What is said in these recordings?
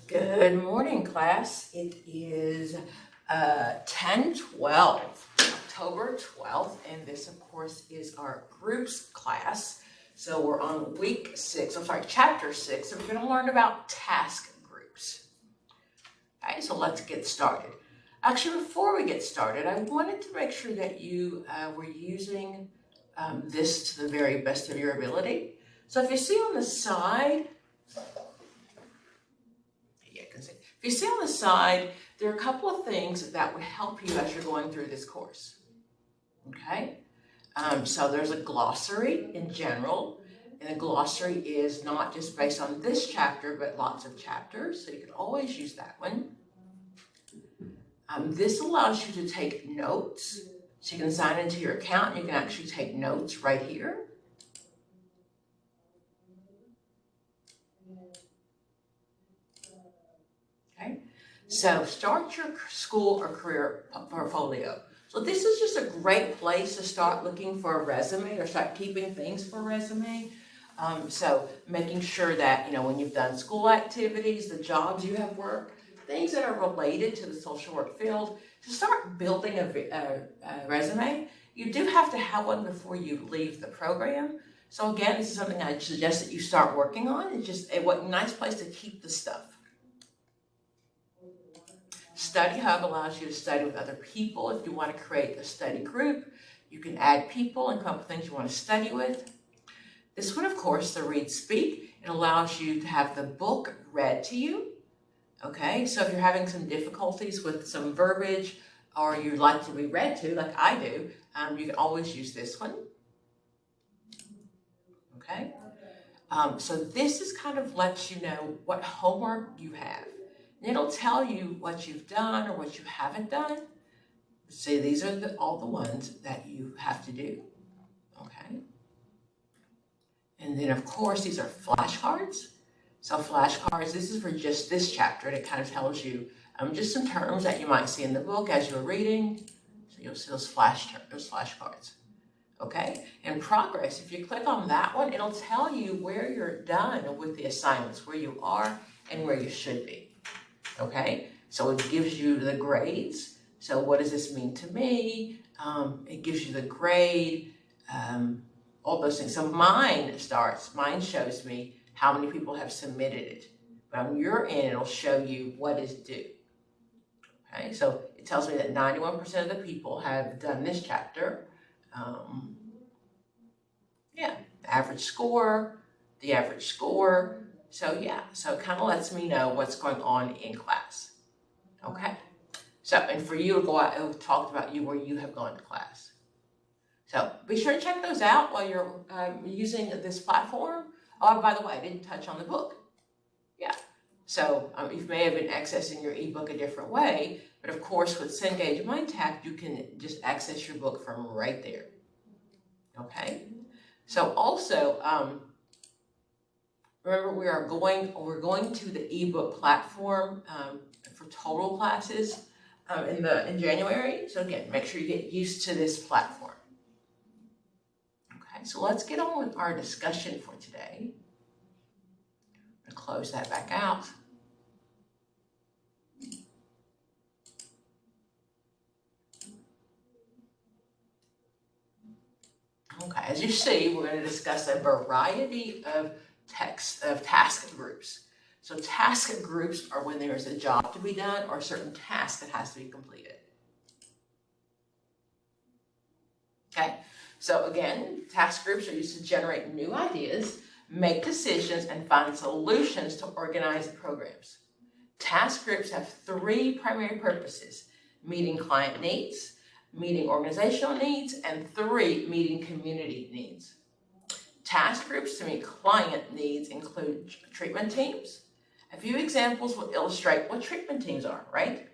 Good morning, class. It is 10/12, October 12th, and this, of course, is our groups class. So we're on chapter 6, and we're going to learn about task groups. Okay, so let's get started. Actually, before we get started, I wanted to make sure that you were using this to the very best of your ability. So if you see on the side, if you see on the side, there are a couple of things that would help you as you're going through this course. Okay, so there's a glossary in general, and the glossary is not just based on this chapter, but lots of chapters, so you can always use that one. This allows you to take notes, so you can sign into your account and you can actually take notes right here. Okay, so start your school or career portfolio. So this is just a great place to start looking for a resume or start keeping things for a resume. So making sure that, when you've done school activities, the jobs you have worked, things that are related to the social work field, to start building a resume, you do have to have one before you leave the program. So again, this is something I suggest that you start working on. It's just a nice place to keep the stuff. Study Hub allows you to study with other people. If you want to create a study group, you can add people and come up with things you want to study with. This one, of course, the Read Speak, it allows you to have the book read to you. Okay, so if you're having some difficulties with some verbiage or you'd like to be read to, like I do, you can always use this one. Okay, so this is kind of lets you know what homework you have. And it'll tell you what you've done or what you haven't done. See, these are all the ones that you have to do. Okay, and then of course these are flashcards. So flashcards, this is for just this chapter, and it kind of tells you just some terms that you might see in the book as you're reading. So you'll see those flashcards. Okay, and progress, if you click on that one, it'll tell you where you're done with the assignments, where you are and where you should be. Okay, so it gives you the grades. So what does this mean to me? It gives you the grade, all those things. So mine shows me how many people have submitted it. But on your end, it'll show you what is due. Okay, so it tells me that 91% of the people have done this chapter. The average score. So so it kind of lets me know what's going on in class. Okay, so and for you to go out, it talked about you where you have gone to class. So be sure to check those out while you're using this platform. Oh, by the way, I didn't touch on the book. So you may have been accessing your ebook a different way, but of course with Cengage MindTap, you can just access your book from right there. Okay, so also remember we're going to the ebook platform for total classes in January. So again, make sure you get used to this platform. Okay, so let's get on with our discussion for today. I'm going to close that back out. Okay, as you see, we're going to discuss a variety of task groups. So task groups are when there is a job to be done or a certain task that has to be completed. Okay, so again, task groups are used to generate new ideas, make decisions, and find solutions to organize programs. Task groups have 3 primary purposes: meeting client needs, meeting organizational needs, and 3, meeting community needs. Task groups to meet client needs include treatment teams. A few examples will illustrate what treatment teams are, right?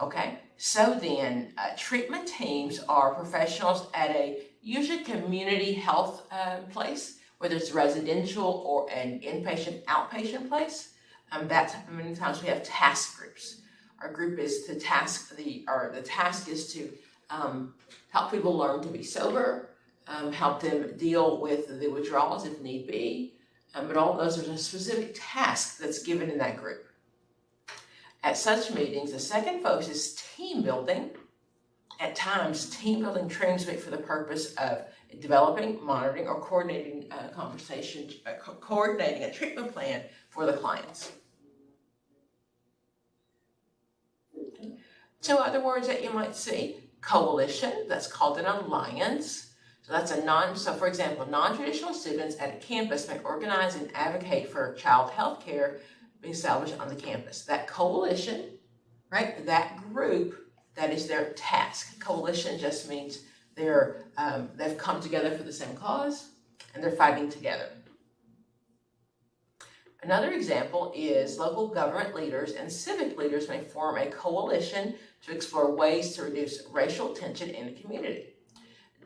Okay, so then treatment teams are professionals at a usually community health place, whether it's residential or an inpatient, outpatient place. That's many times we have task groups. Our group is the task is to help people learn to be sober, help them deal with the withdrawals if need be, but all those are a specific task that's given in that group. At such meetings, the second focus is team building. At times, team building trainings meet for the purpose of developing, monitoring, or coordinating coordinating a treatment plan for the clients. Two other words that you might see: coalition, that's called an alliance. So that's so for example, non-traditional students at a campus may organize and advocate for child health care being established on the campus. That coalition, right, that group, that is their task. Coalition just means they've come together for the same cause and they're fighting together. Another example is local government leaders and civic leaders may form a coalition to explore ways to reduce racial tension in the community.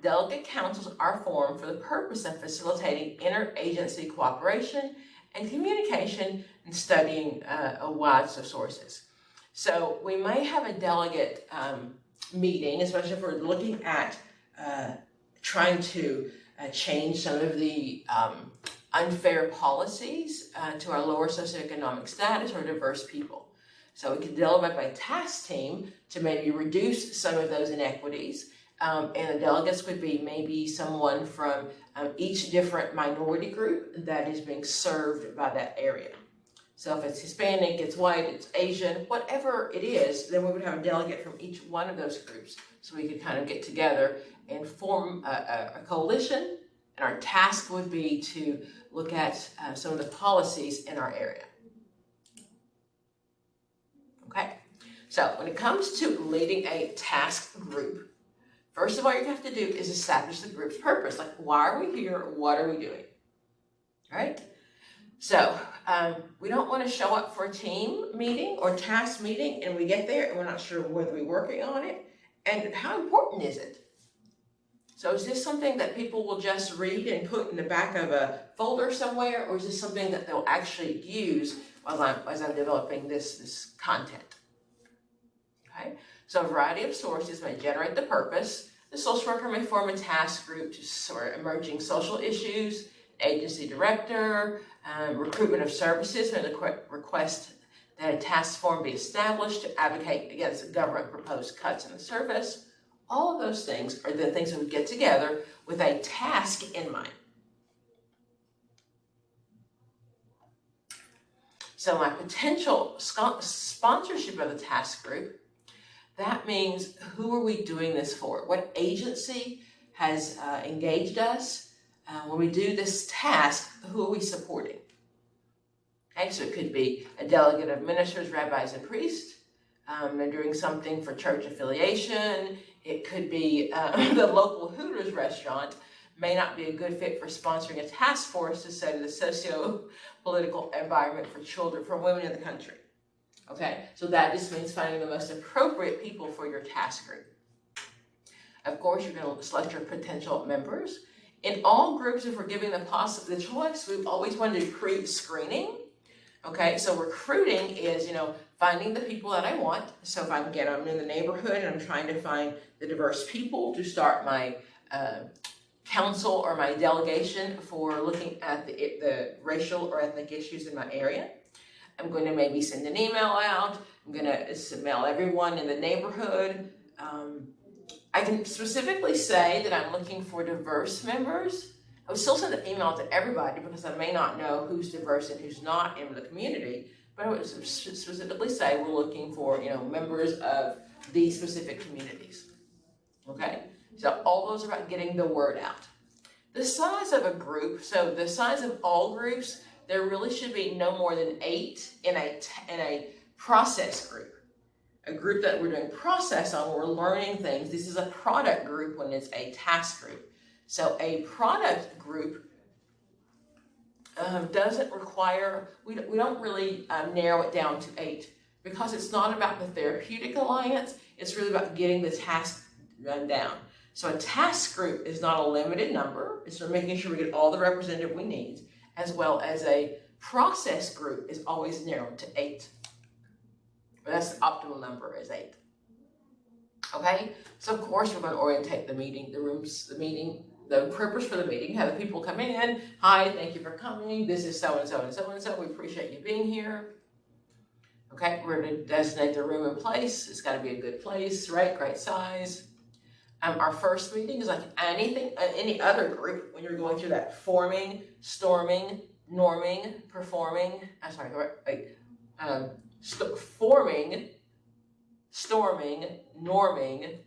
Delegate councils are formed for the purpose of facilitating interagency cooperation and communication and studying a wide of sources. So we may have a delegate meeting, especially if we're looking at trying to change some of the unfair policies to our lower socioeconomic status or diverse people. So we could delegate by task team to maybe reduce some of those inequities. And the delegates would be maybe someone from each different minority group that is being served by that area. So if it's Hispanic, it's white, it's Asian, whatever it is, then we would have a delegate from each one of those groups. So we could kind of get together and form a coalition, and our task would be to look at some of the policies in our area. Okay, so when it comes to leading a task group, first of all, you have to do is establish the group's purpose. Like, why are we here? What are we doing? All right? So we don't want to show up for a team meeting or task meeting and we get there and we're not sure whether we're working on it. And how important is it? So is this something that people will just read and put in the back of a folder somewhere, or is this something that they'll actually use as I'm developing this content? Okay? So a variety of sources may generate the purpose. The social worker may form a task group to sort emerging social issues, agency director, recruitment of services may request that a task form be established to advocate against government proposed cuts in the service. All of those things are the things that we get together with a task in mind. So my potential sponsorship of the task group, that means who are we doing this for? What agency has engaged us? When we do this task, who are we supporting? Okay, so it could be a delegate of ministers, rabbis, and priests. They're doing something for church affiliation. It could be the local Hooters restaurant may not be a good fit for sponsoring a task force to study the socio-political environment for children, for women in the country. Okay, so that just means finding the most appropriate people for your task group. Of course, you're going to select your potential members. In all groups, if we're giving the choice, we've always wanted to create screening. Okay, so recruiting is, finding the people that I want. So if I'm in the neighborhood and I'm trying to find the diverse people to start my council or my delegation for looking at the racial or ethnic issues in my area, I'm going to maybe send an email out. I'm going to mail everyone in the neighborhood. I can specifically say that I'm looking for diverse members. I would still send an email to everybody because I may not know who's diverse and who's not in the community, but I would specifically say we're looking for, members of these specific communities. Okay? So all those are about getting the word out. The size of a group, so the size of all groups, there really should be no more than 8 in a process group. A group that we're doing process on, we're learning things. This is a product group when it's a task group. So a product group doesn't require, we don't really narrow it down to 8 because it's not about the therapeutic alliance, it's really about getting the task done down. So a task group is not a limited number, it's for making sure we get all the representative we need, as well as a process group is always narrowed to 8. But that's the optimal number is 8. Okay, so of course we're going to orientate the meeting, the purpose for the meeting, have the people come in. Hi, thank you for coming. This is so and so and so and so. We appreciate you being here. Okay, we're going to designate the room and place. It's got to be a good place, right? Great size. Our first meeting is like any other group when you're going through that forming, storming, norming, performing. Forming, storming, norming,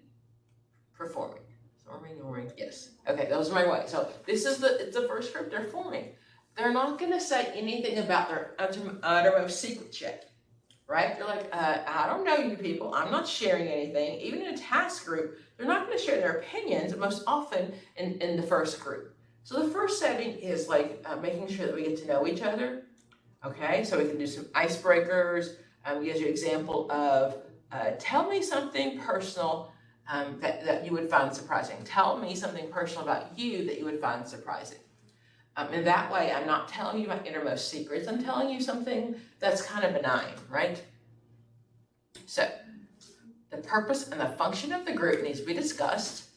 performing. Storming, norming, yes. Okay, those are my way. So this is it's the first group they're forming. They're not going to say anything about their uttermost secrets yet. Right? They're like, I don't know you people. I'm not sharing anything. Even in a task group, they're not going to share their opinions most often in the first group. So the first setting is like making sure that we get to know each other. Okay, so we can do some icebreakers. Gives you an example of tell me something personal that you would find surprising. Tell me something personal about you that you would find surprising. And that way, I'm not telling you my innermost secrets. I'm telling you something that's kind of benign, right? So, the purpose and the function of the group needs to be discussed.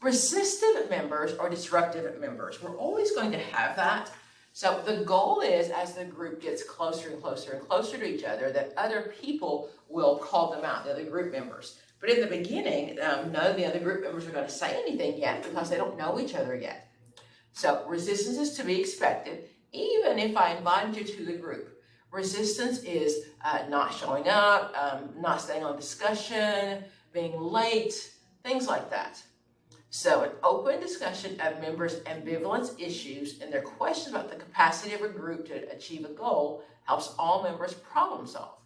Resistant members or disruptive members, we're always going to have that. So the goal is, as the group gets closer and closer and closer to each other, that other people will call them out, the other group members. But in the beginning, none of the other group members are going to say anything yet because they don't know each other yet. So resistance is to be expected, even if I invited you to the group. Resistance is not showing up, not staying on discussion, being late, things like that. So an open discussion of members' ambivalence issues and their questions about the capacity of a group to achieve a goal helps all members problem solve.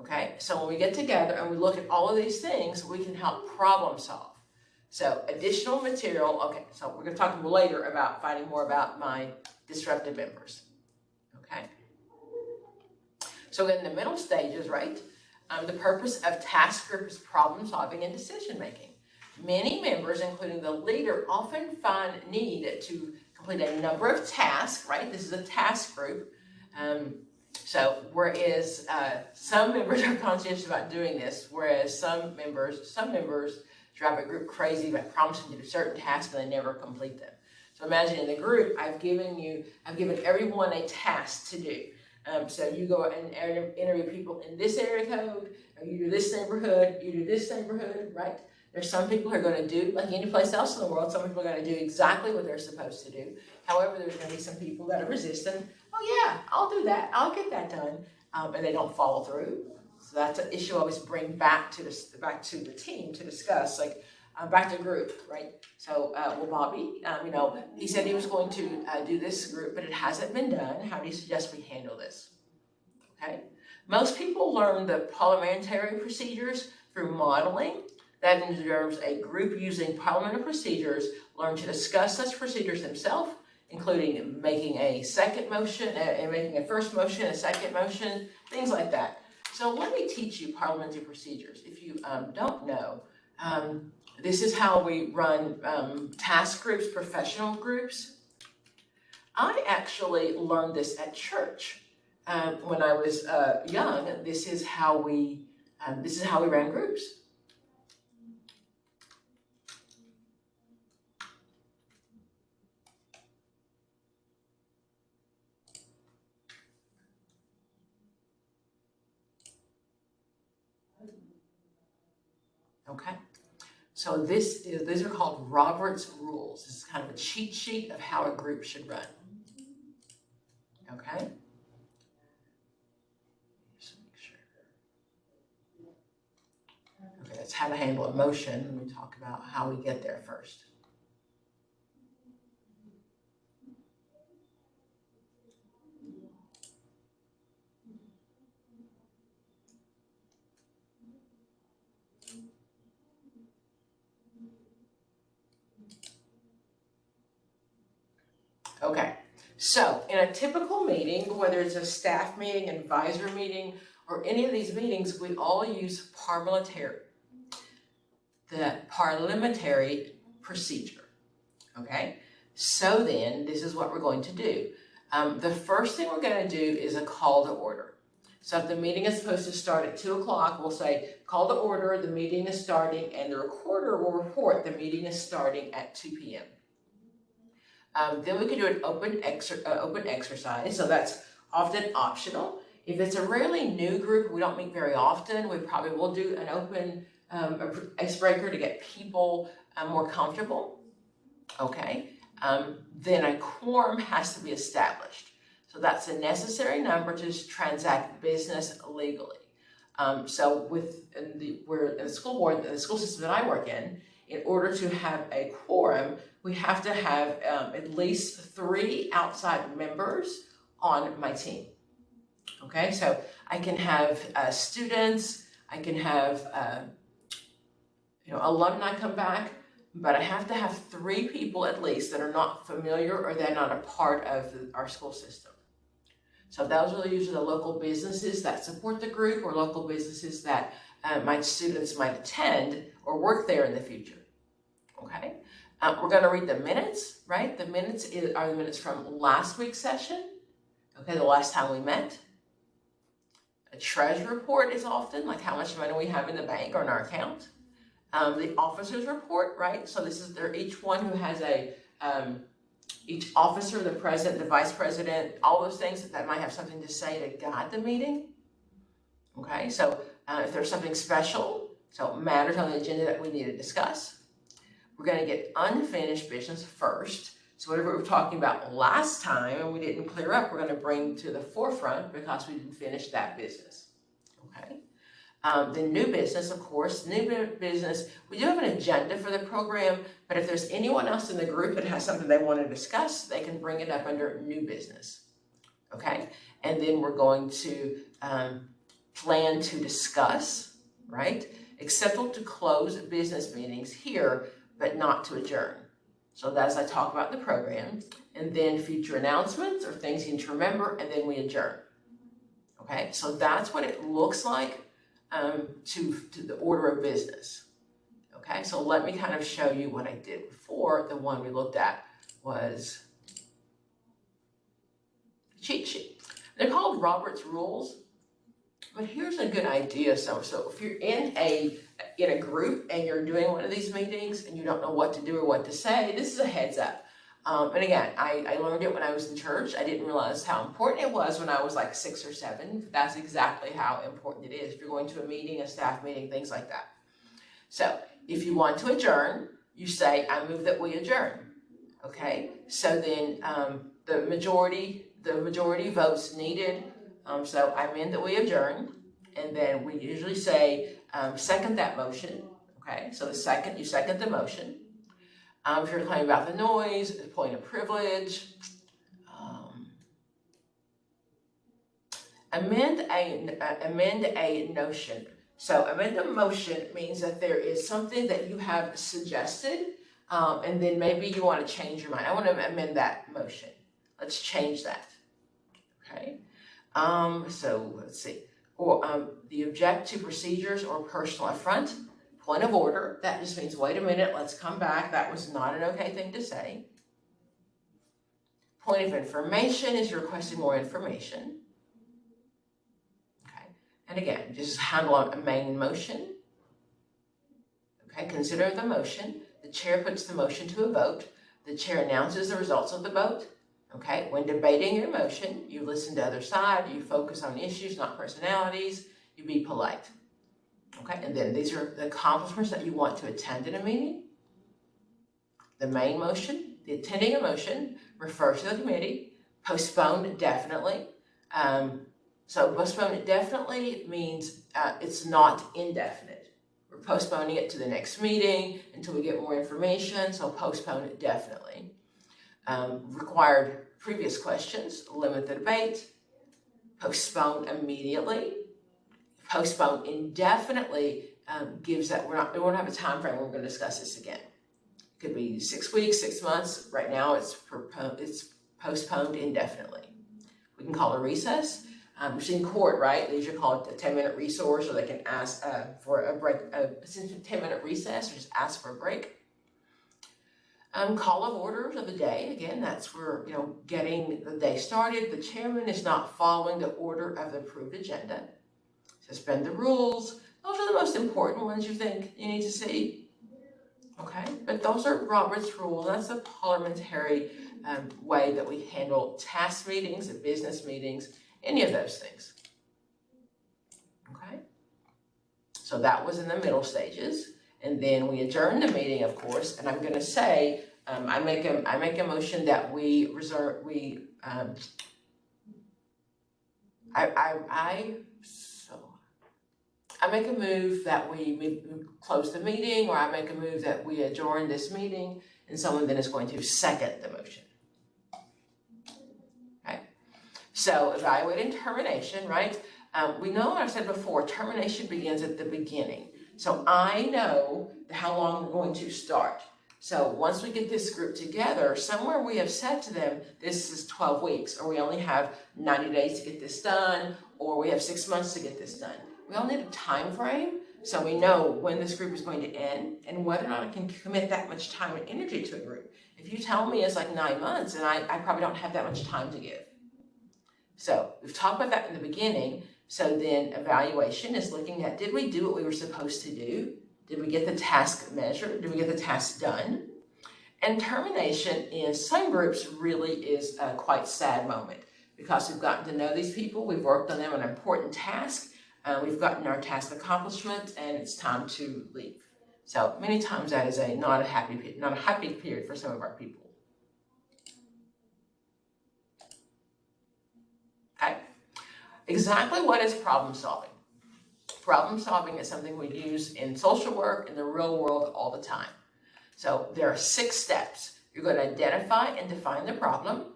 Okay, so when we get together and we look at all of these things, we can help problem solve. So additional material, okay, so we're going to talk later about finding more about my disruptive members, okay? So in the middle stages, right, the purpose of task group is problem solving and decision making. Many members, including the leader, often find need to complete a number of tasks, right? This is a task group. So whereas some members are conscientious about doing this, whereas some members drive a group crazy by promising to do certain tasks and they never complete them. So imagine in the group, I've given everyone a task to do. So you go and interview people in this area code, or you do this neighborhood, you do this neighborhood, right? There's some people who are going to do, like any place else in the world, some people are going to do exactly what they're supposed to do. However, there's going to be some people that are resistant. Oh yeah, I'll do that. I'll get that done. And they don't follow through. So that's an issue I always bring back to the team to discuss, like back to group, right? So, well, Bobby, he said he was going to do this group, but it hasn't been done. How do you suggest we handle this? Okay. Most people learn the parliamentary procedures through modeling. That involves a group using parliamentary procedures, learn to discuss such procedures themselves, including making a second motion, and making a first motion, a second motion, things like that. So let me teach you parliamentary procedures. If you don't know, this is how we run task groups, professional groups. I actually learned this at church when I was young. This is how we ran groups. Okay, so these are called Robert's rules. This is kind of a cheat sheet of how a group should run. Okay. Just make sure. Okay, that's how to handle emotion. Let me talk about how we get there first. Okay, so in a typical meeting, whether it's a staff meeting, an advisor meeting, or any of these meetings, we all use the parliamentary procedure, okay? So then, this is what we're going to do. The first thing we're going to do is a call to order. So if the meeting is supposed to start at 2 o'clock, we'll say, call to order, the meeting is starting, and the recorder will report the meeting is starting at 2 p.m. Then we can do an open exercise, so that's often optional. If it's a really new group, we don't meet very often, we probably will do an open icebreaker to get people more comfortable, okay? Then a quorum has to be established. So that's a necessary number to transact business legally. So we're in the school board, the school system that I work in order to have a quorum, we have to have at least 3 outside members on my team. Okay, so I can have students, I can have alumni come back, but I have to have 3 people at least that are not familiar or they're not a part of our school system. So those are usually the local businesses that support the group or local businesses that my students might attend or work there in the future. Okay, we're going to read the minutes, right? The minutes are the minutes from last week's session, okay, the last time we met. A treasury report is often like how much money we have in the bank or in our account. The officers report, right? So this is each one who has each officer, the president, the vice president, all those things that might have something to say to guide the meeting. Okay, so if there's something special, so matters on the agenda that we need to discuss, we're going to get unfinished business first. So whatever we were talking about last time and we didn't clear up, we're going to bring to the forefront because we didn't finish that business. Okay. The new business, of course, new business, we do have an agenda for the program, but if there's anyone else in the group that has something they want to discuss, they can bring it up under new business. Okay. And then we're going to plan to discuss, right? Acceptable to close business meetings here, but not to adjourn. So that's I talk about the program, and then future announcements or things you need to remember, and then we adjourn. Okay, so that's what it looks like to the order of business. Okay, so let me kind of show you what I did before. The one we looked at was the cheat sheet. They're called Robert's Rules, but here's a good idea. So if you're in a group and you're doing one of these meetings and you don't know what to do or what to say, this is a heads up. And again, I learned it when I was in church. I didn't realize how important it was when I was like 6 or 7. That's exactly how important it is if you're going to a meeting, a staff meeting, things like that. So if you want to adjourn, you say, I move that we adjourn. Okay, so then the majority votes needed. So I mean that we adjourn, and then we usually say, second that motion. Okay, so you second the motion. If you're talking about the noise, the point of privilege, amend a notion. So amend a motion means that there is something that you have suggested, and then maybe you want to change your mind. I want to amend that motion. Let's change that. Okay. So let's see. Or the object to procedures or personal affront. Point of order, that just means, wait a minute, let's come back. That was not an okay thing to say. Point of information is you're requesting more information. Okay, and again, just handle a main motion. Okay, consider the motion. The chair puts the motion to a vote. The chair announces the results of the vote. Okay, when debating your motion, you listen to the other side, you focus on issues, not personalities, you be polite. Okay, and then these are the accomplishments that you want to attend in a meeting. The main motion, the attending a motion, refer to the committee, postpone indefinitely. So postpone indefinitely means it's not indefinite. We're postponing it to the next meeting until we get more information, so postpone indefinitely. Required previous questions, limit the debate, postpone immediately. Postpone indefinitely gives that we won't have a time frame when we're going to discuss this again. It could be 6 weeks, 6 months. Right now it's postponed indefinitely. We can call a recess. Which in court, right? These are called a 10-minute resource, or they can ask for a break, a 10-minute recess, or just ask for a break. Call of orders of the day. Again, that's where, getting the day started. The chairman is not following the order of the approved agenda. Suspend the rules. Those are the most important ones you think you need to see. Okay, but those are Robert's rules. That's a parliamentary way that we handle task meetings and business meetings, any of those things. So that was in the middle stages. And then we adjourn the meeting, of course, and I'm going to say, I make a motion that I make a move that we close the meeting, or I make a move that we adjourn this meeting, and someone then is going to second the motion. Okay. So evaluating termination, right? We know, what I said before, termination begins at the beginning. So I know how long we're going to start. So once we get this group together, somewhere we have said to them, this is 12 weeks, or we only have 90 days to get this done, or we have 6 months to get this done. We all need a time frame, so we know when this group is going to end and whether or not I can commit that much time and energy to a group. If you tell me it's like 9 months, and I probably don't have that much time to give. So we've talked about that in the beginning. So then evaluation is looking at, did we do what we were supposed to do? Did we get the task measured? Did we get the task done? And termination in some groups really is a quite sad moment, because we've gotten to know these people, we've worked on them on an important task, we've gotten our task accomplishment, and it's time to leave. So many times that is not a happy period for some of our people. Okay. Exactly what is problem solving? Problem solving is something we use in social work, in the real world, all the time. So there are 6 steps. You're going to identify and define the problem.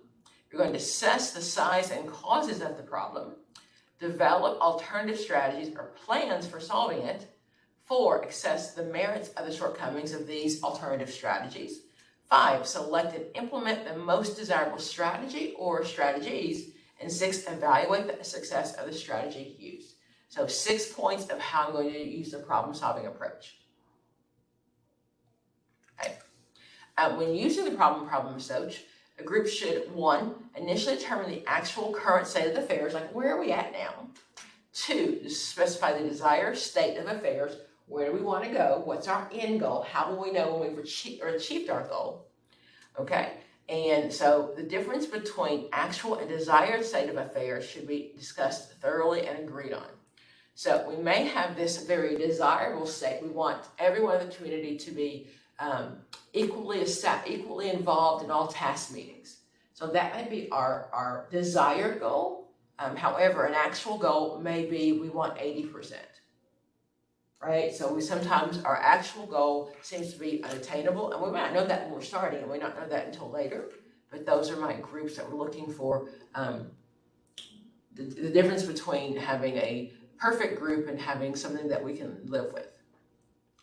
You're going to assess the size and causes of the problem. Develop alternative strategies or plans for solving it. 4, assess the merits of the shortcomings of these alternative strategies. 5, select and implement the most desirable strategy or strategies. And 6, evaluate the success of the strategy used. So 6 points of how I'm going to use the problem-solving approach. Okay. When using the problem approach, a group should, 1, initially determine the actual current state of affairs, like where are we at now? 2, specify the desired state of affairs. Where do we want to go? What's our end goal? How will we know when we've achieved our goal? Okay. And so the difference between actual and desired state of affairs should be discussed thoroughly and agreed on. So we may have this very desirable state. We want everyone in the community to be equally involved in all task meetings. So that may be our desired goal. However, an actual goal may be we want 80%. Right? So sometimes our actual goal seems to be unattainable, and we might not know that when we're starting, and we don't know that until later. But those are my groups that we're looking for the difference between having a perfect group and having something that we can live with.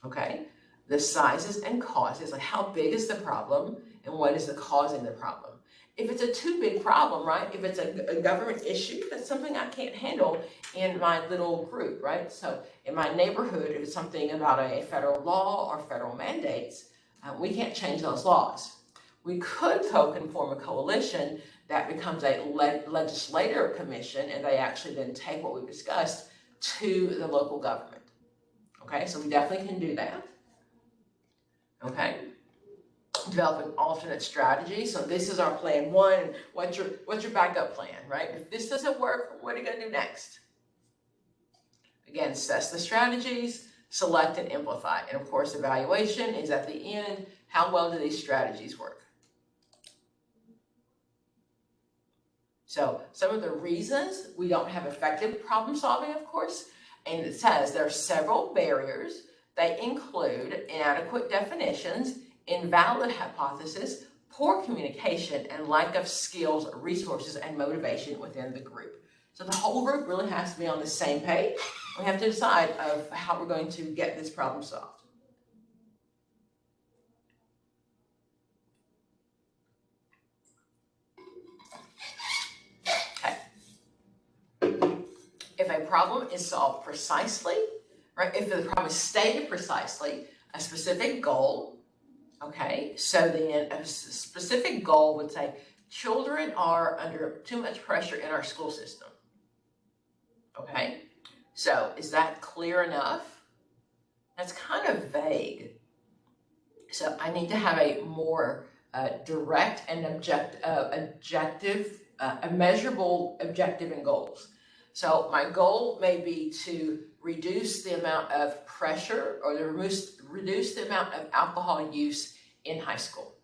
Okay? The sizes and causes, like how big is the problem and what is the causing the problem. If it's a too big problem, right? If it's a government issue, that's something I can't handle in my little group, right? So in my neighborhood, if it's something about a federal law or federal mandates, we can't change those laws. We could, though, can form a coalition that becomes a legislative commission, and they actually then take what we've discussed to the local government. Okay, so we definitely can do that. Okay. Developing alternate strategy. So this is our plan 1. What's your backup plan, right? If this doesn't work, what are you going to do next? Again, assess the strategies, select and amplify. And of course, evaluation is at the end. How well do these strategies work? So some of the reasons we don't have effective problem solving, of course, and it says there are several barriers. They include inadequate definitions, invalid hypothesis, poor communication, and lack of skills, resources, and motivation within the group. So the whole group really has to be on the same page. We have to decide of how we're going to get this problem solved. Okay. If a problem is solved precisely, right? If the problem is stated precisely, a specific goal. Okay, so then a specific goal would say children are under too much pressure in our school system. Okay, so is that clear enough? That's kind of vague. So I need to have a more direct and measurable objective and goals. So my goal may be to reduce the amount of pressure or to reduce the amount of alcohol use in high school.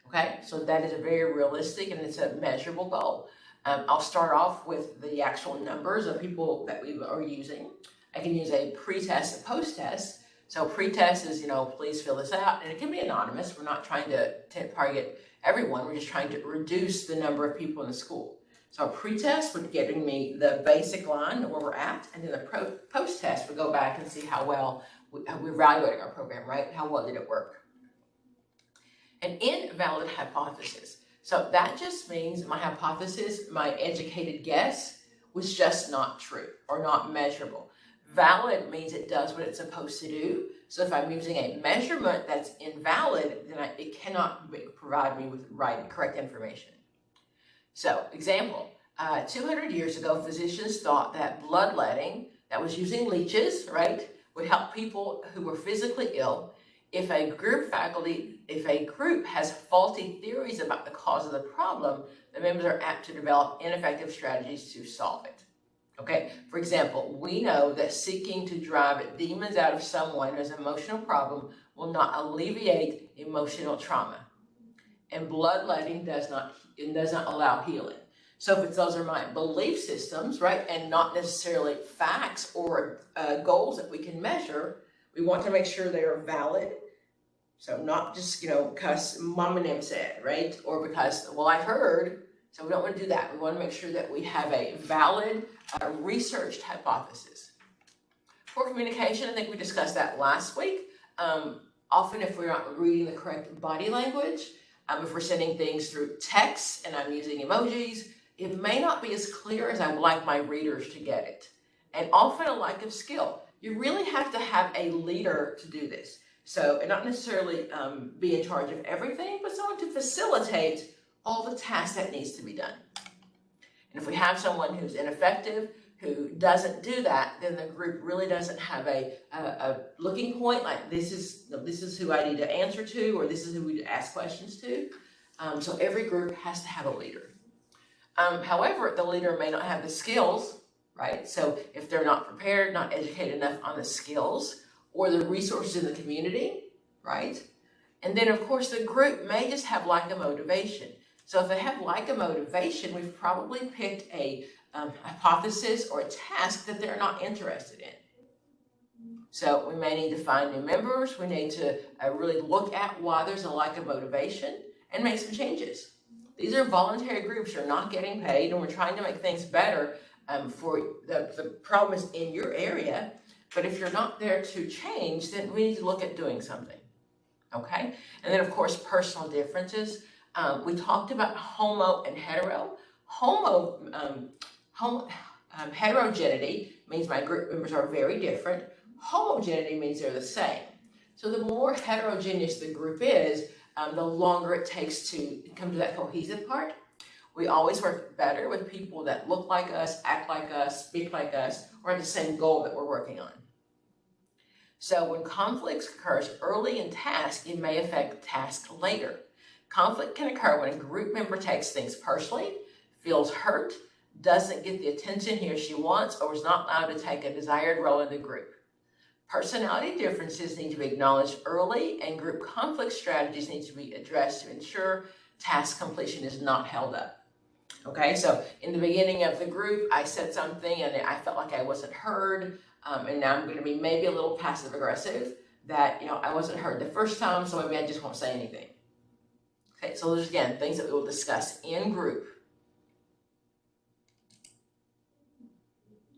Okay, so that is a very realistic and it's a measurable goal. I'll start off with the actual numbers of people that we are using. I can use a pre-test and post-test. So pre-test is, please fill this out, and it can be anonymous. We're not trying to target everyone. We're just trying to reduce the number of people in the school. So a pre-test would getting me the basic line where we're at, and then the post-test would go back and see how well we're evaluating our program, right? How well did it work? An invalid hypothesis. So that just means my hypothesis, my educated guess, was just not true or not measurable. Valid means it does what it's supposed to do. So if I'm using a measurement that's invalid, then it cannot provide me with correct information. So, example, 200 years ago, physicians thought that bloodletting, that was using leeches, right, would help people who were physically ill. If a group has faulty theories about the cause of the problem, the members are apt to develop ineffective strategies to solve it. Okay, for example, we know that seeking to drive demons out of someone who has an emotional problem will not alleviate emotional trauma. And bloodletting does not allow healing. So if those are my belief systems, right, and not necessarily facts or goals that we can measure, we want to make sure they are valid. So not just, because mom and them said, right, or because, well, I heard. So we don't want to do that. We want to make sure that we have a valid, researched hypothesis. For communication, I think we discussed that last week. Often if we're not reading the correct body language, if we're sending things through text and I'm using emojis, it may not be as clear as I would like my readers to get it. And often a lack of skill. You really have to have a leader to do this. So, and not necessarily be in charge of everything, but someone to facilitate all the tasks that needs to be done. And if we have someone who's ineffective, who doesn't do that, then the group really doesn't have a looking point, like this is who I need to answer to, or this is who we ask questions to. So every group has to have a leader. However, the leader may not have the skills, right? So if they're not prepared, not educated enough on the skills or the resources in the community, right? And then of course the group may just have lack of motivation. So if they have lack of motivation, we've probably picked a hypothesis or a task that they're not interested in. So we may need to find new members. We need to really look at why there's a lack of motivation and make some changes. These are voluntary groups. You're not getting paid, and we're trying to make things better for the problems in your area. But if you're not there to change, then we need to look at doing something. Okay? And then, of course, personal differences. We talked about homo and hetero. Heterogeneity means my group members are very different. Homogeneity means they're the same. So the more heterogeneous the group is, the longer it takes to come to that cohesive part. We always work better with people that look like us, act like us, speak like us, or have the same goal that we're working on. So when conflicts occurs early in task, it may affect task later. Conflict can occur when a group member takes things personally, feels hurt, doesn't get the attention he or she wants, or is not allowed to take a desired role in the group. Personality differences need to be acknowledged early, and group conflict strategies need to be addressed to ensure task completion is not held up. Okay, so in the beginning of the group, I said something and I felt like I wasn't heard, and now I'm going to be maybe a little passive aggressive that, I wasn't heard the first time, so maybe I just won't say anything. Okay, so those, again, things that we will discuss in group.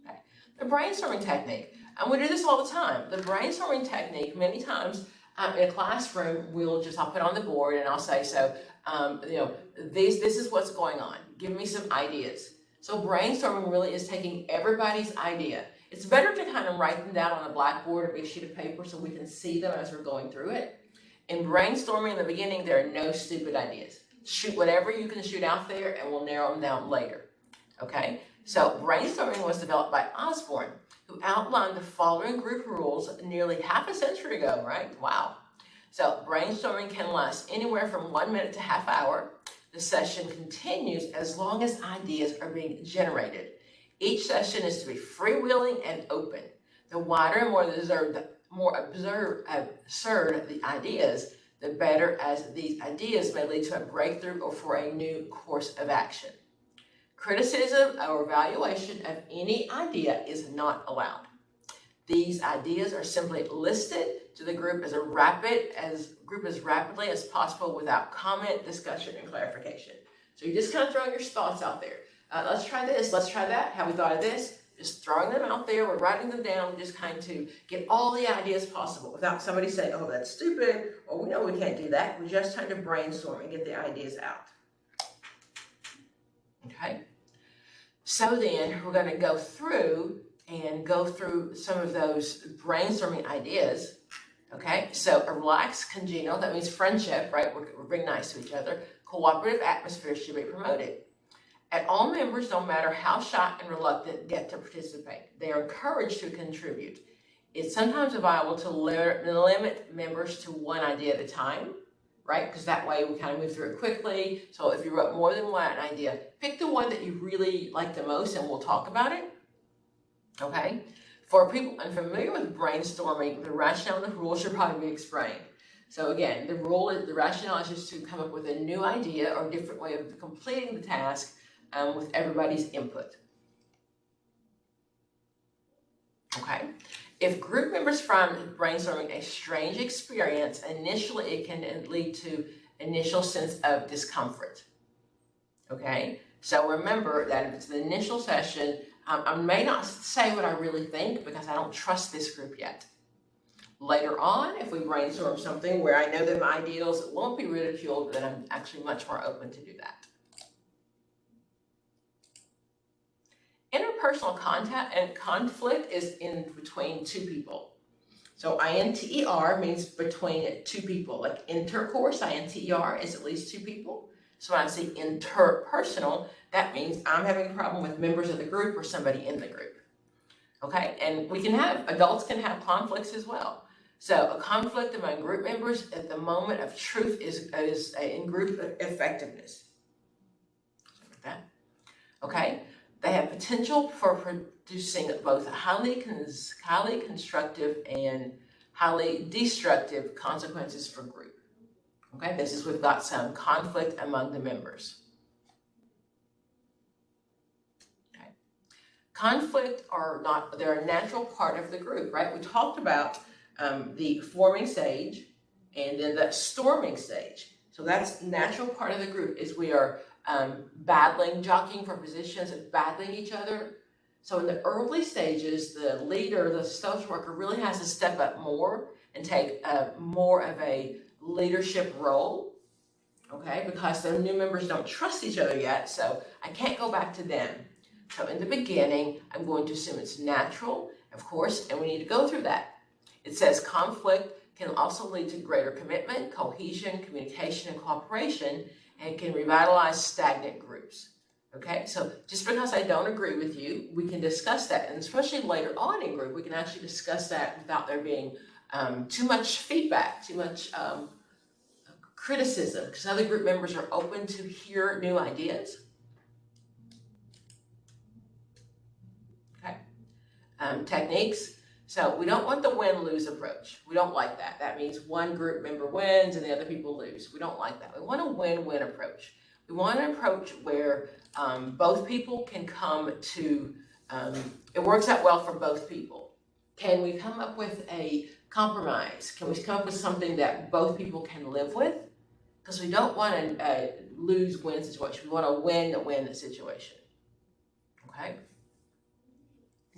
Okay. The brainstorming technique. And we do this all the time. The brainstorming technique, many times in a classroom, I'll put on the board and I'll say, so, this is what's going on. Give me some ideas. So brainstorming really is taking everybody's idea. It's better to kind of write them down on a blackboard or a big sheet of paper so we can see them as we're going through it. In brainstorming in the beginning, there are no stupid ideas. Shoot whatever you can shoot out there and we'll narrow them down later. Okay? So brainstorming was developed by Osborne, who outlined the following group rules nearly half a century ago, right? Wow. So brainstorming can last anywhere from 1 minute to half hour. The session continues as long as ideas are being generated. Each session is to be freewheeling and open. The wider and more absurd the ideas, the better, as these ideas may lead to a breakthrough or for a new course of action. Criticism or evaluation of any idea is not allowed. These ideas are simply listed to the group as rapidly as possible without comment, discussion, and clarification. So you're just kind of throwing your thoughts out there. Let's try this, let's try that, have we thought of this? Just throwing them out there, we're writing them down, just kind of get all the ideas possible without somebody saying, oh, that's stupid, or we know we can't do that. We're just trying to brainstorm and get the ideas out. Okay? So then we're going to go through some of those brainstorming ideas. Okay? So a relaxed, congenial, that means friendship, right? We're being nice to each other. Cooperative atmosphere should be promoted. And all members, no matter how shy and reluctant, get to participate. They are encouraged to contribute. It's sometimes viable to limit members to one idea at a time, right? Because that way we kind of move through it quickly. So if you wrote more than one idea, pick the one that you really like the most and we'll talk about it, okay? For people unfamiliar with brainstorming, the rationale and the rules should probably be explained. So again, the rationale is just to come up with a new idea or a different way of completing the task with everybody's input. Okay. If group members find brainstorming a strange experience, initially it can lead to initial sense of discomfort. Okay. So remember that if it's the initial session, I may not say what I really think because I don't trust this group yet. Later on, if we brainstorm something where I know that my ideals won't be ridiculed, then I'm actually much more open to do that. Interpersonal contact and conflict is in between two people. So INTER means between two people. Like intercourse, INTER, is at least two people. So when I say interpersonal, that means I'm having a problem with members of the group or somebody in the group. Okay, and adults can have conflicts as well. So a conflict among group members at the moment of truth is in group effectiveness. Like that. Okay. They have potential for producing both highly constructive and highly destructive consequences for group. Okay, we've got some conflict among the members. Okay. Conflict they're a natural part of the group, right? We talked about the forming stage and then the storming stage. So that's natural part of the group is we are battling, jockeying for positions and battling each other. So in the early stages, the leader, the social worker really has to step up more and take more of a leadership role, okay? Because the new members don't trust each other yet, so I can't go back to them. So in the beginning, I'm going to assume it's natural, of course, and we need to go through that. It says conflict can also lead to greater commitment, cohesion, communication, and cooperation, and can revitalize stagnant groups. Okay, so just because I don't agree with you, we can discuss that, and especially later on in group, we can actually discuss that without there being too much feedback, too much criticism, because other group members are open to hear new ideas. Okay, techniques. So we don't want the win-lose approach. We don't like that. That means one group member wins and the other people lose. We don't like that. We want a win-win approach. We want an approach where both people can come to, it works out well for both people. Can we come up with a compromise? Can we come up with something that both people can live with? Because we don't want a lose-win situation. We want a win-win situation. Okay?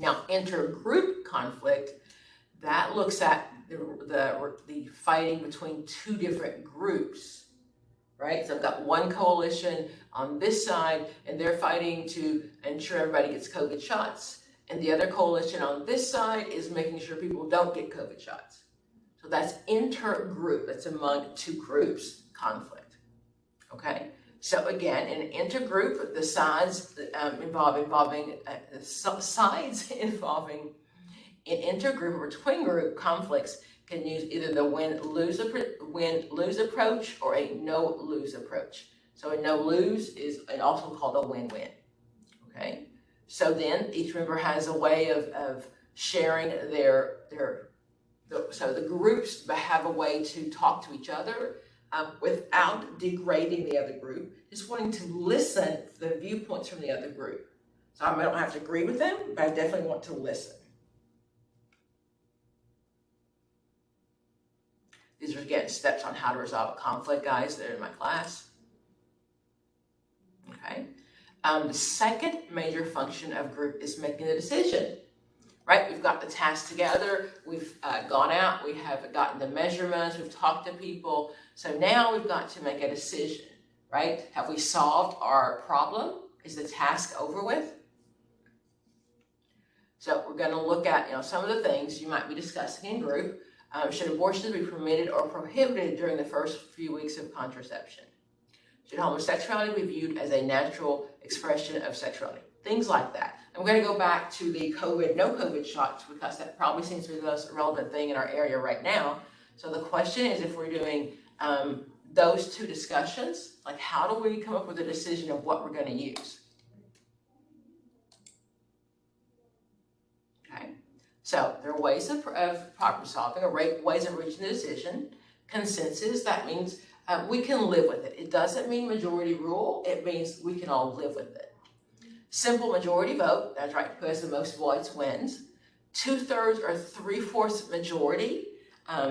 Now, intergroup conflict, that looks at the fighting between two different groups, right? So I've got one coalition on this side, and they're fighting to ensure everybody gets COVID shots. And the other coalition on this side is making sure people don't get COVID shots. So that's intergroup, that's among two groups conflict, okay? So again, in an intergroup, the sides involving in intergroup or twin group conflicts can use either the win-lose approach or a no-lose approach. So a no-lose is also called a win-win. Okay. So then each member has a way of sharing so the groups have a way to talk to each other without degrading the other group, just wanting to listen to the viewpoints from the other group. So I don't have to agree with them, but I definitely want to listen. These are, again, steps on how to resolve a conflict, guys, that are in my class. Okay. The second major function of group is making the decision, right? We've got the task together, we've gone out, we have gotten the measurements, we've talked to people. So now we've got to make a decision, right? Have we solved our problem? Is the task over with? So we're going to look at, some of the things you might be discussing in group. Should abortions be permitted or prohibited during the first few weeks of contraception? Should homosexuality be viewed as a natural expression of sexuality? Things like that. I'm going to go back to the COVID, no COVID shots, because that probably seems to be the most relevant thing in our area right now. So the question is, if we're doing those two discussions, like how do we come up with a decision of what we're going to use? Okay. So there are ways of problem solving, or ways of reaching the decision. Consensus, that means we can live with it. It doesn't mean majority rule. It means we can all live with it. Simple majority vote, that's right, who has the most votes wins. 2/3 or 3/4 majority.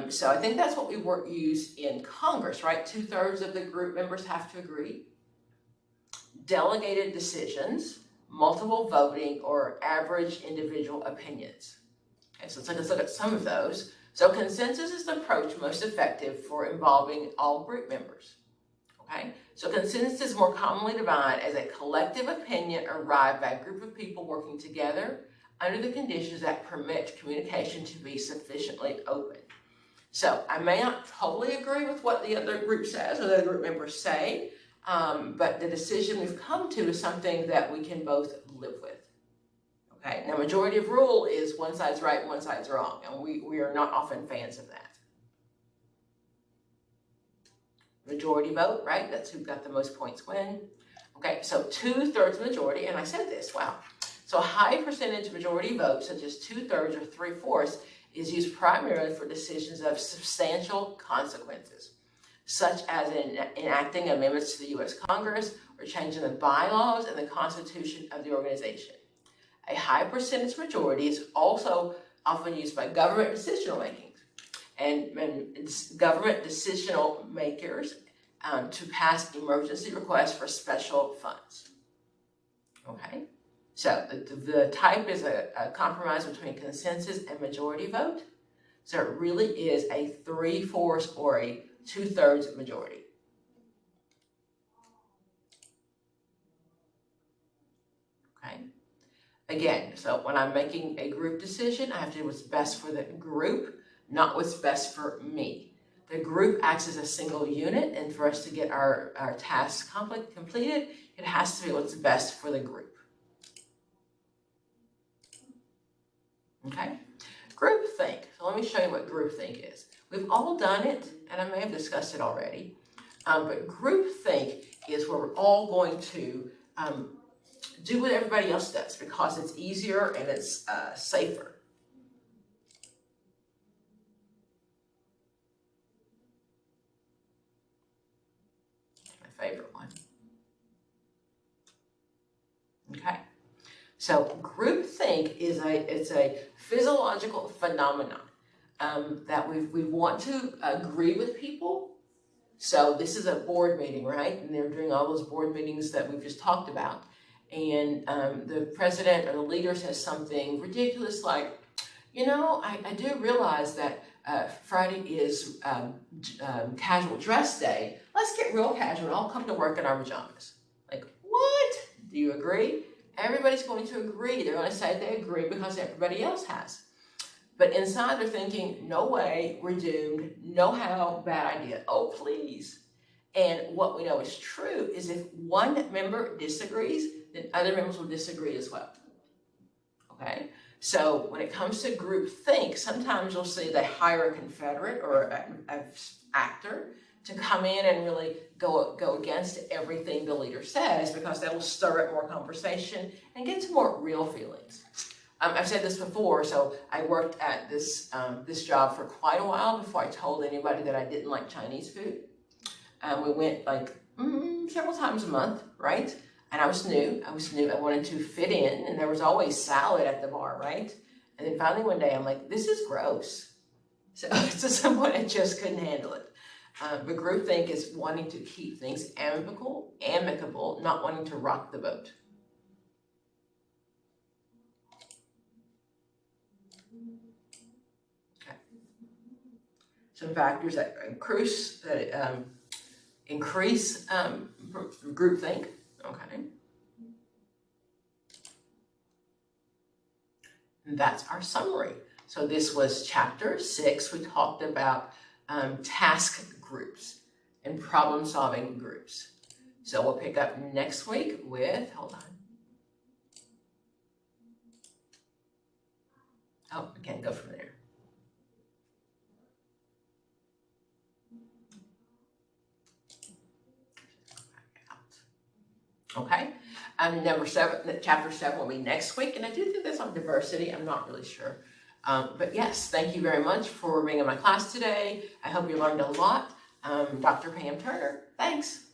So I think that's what we use in Congress, right? 2/3 of the group members have to agree. Delegated decisions, multiple voting, or average individual opinions. Okay, so let's look at some of those. So consensus is the approach most effective for involving all group members. Okay, so consensus is more commonly defined as a collective opinion arrived by a group of people working together under the conditions that permit communication to be sufficiently open. So I may not totally agree with what the other group says or the other group members say, but the decision we've come to is something that we can both live with. Okay, now majority of rule is one side's right, one side's wrong, and we are not often fans of that. Majority vote, right? That's who got the most points win. Okay, so 2/3 majority, and I said this, wow. So a high percentage majority vote, such as 2/3 or 3/4, is used primarily for decisions of substantial consequences, such as in enacting amendments to the U.S. Congress or changing the bylaws and the constitution of the organization. A high percentage majority is also often used by government decisional making and government decisional makers to pass emergency requests for special funds. Okay, so the type is a compromise between consensus and majority vote. So it really is a 3/4 or a 2/3 majority. Okay. Again, so when I'm making a group decision, I have to do what's best for the group, not what's best for me. The group acts as a single unit, and for us to get our task completed, it has to be what's best for the group. Okay? Groupthink. So let me show you what groupthink is. We've all done it, and I may have discussed it already, but groupthink is where we're all going to do what everybody else does because it's easier and it's safer. My favorite one. Okay, so groupthink is a physiological phenomenon that we want to agree with people. So this is a board meeting, right? And they're doing all those board meetings that we've just talked about. And the president or the leader says something ridiculous like, I do realize that Friday is casual dress day. Let's get real casual and all come to work in our pajamas. Like, what? Do you agree? Everybody's going to agree. They're going to say they agree because everybody else has. But inside they're thinking, no way, we're doomed. No how, bad idea. Oh, please. And what we know is true is if one member disagrees, then other members will disagree as well. Okay? So when it comes to groupthink, sometimes you'll see they hire a confederate or an actor to come in and really go against everything the leader says, because that'll stir up more conversation and get to more real feelings. I've said this before, so I worked at this job for quite a while before I told anybody that I didn't like Chinese food. We went like several times a month, right? And I was new, I wanted to fit in, and there was always salad at the bar, right? And then finally one day I'm like, this is gross. So to someone I just couldn't handle it. But groupthink is wanting to keep things amicable, not wanting to rock the boat. Okay. Some factors that increase groupthink. Okay. And that's our summary. So this was chapter 6. We talked about task groups and problem-solving groups. So we'll pick up next week with, hold on. Oh, I can't go from there. Okay, number 7, chapter 7 will be next week, and I do think that's on diversity. I'm not really sure. But yes, thank you very much for being in my class today. I hope you learned a lot. Dr. Pam Turner, thanks.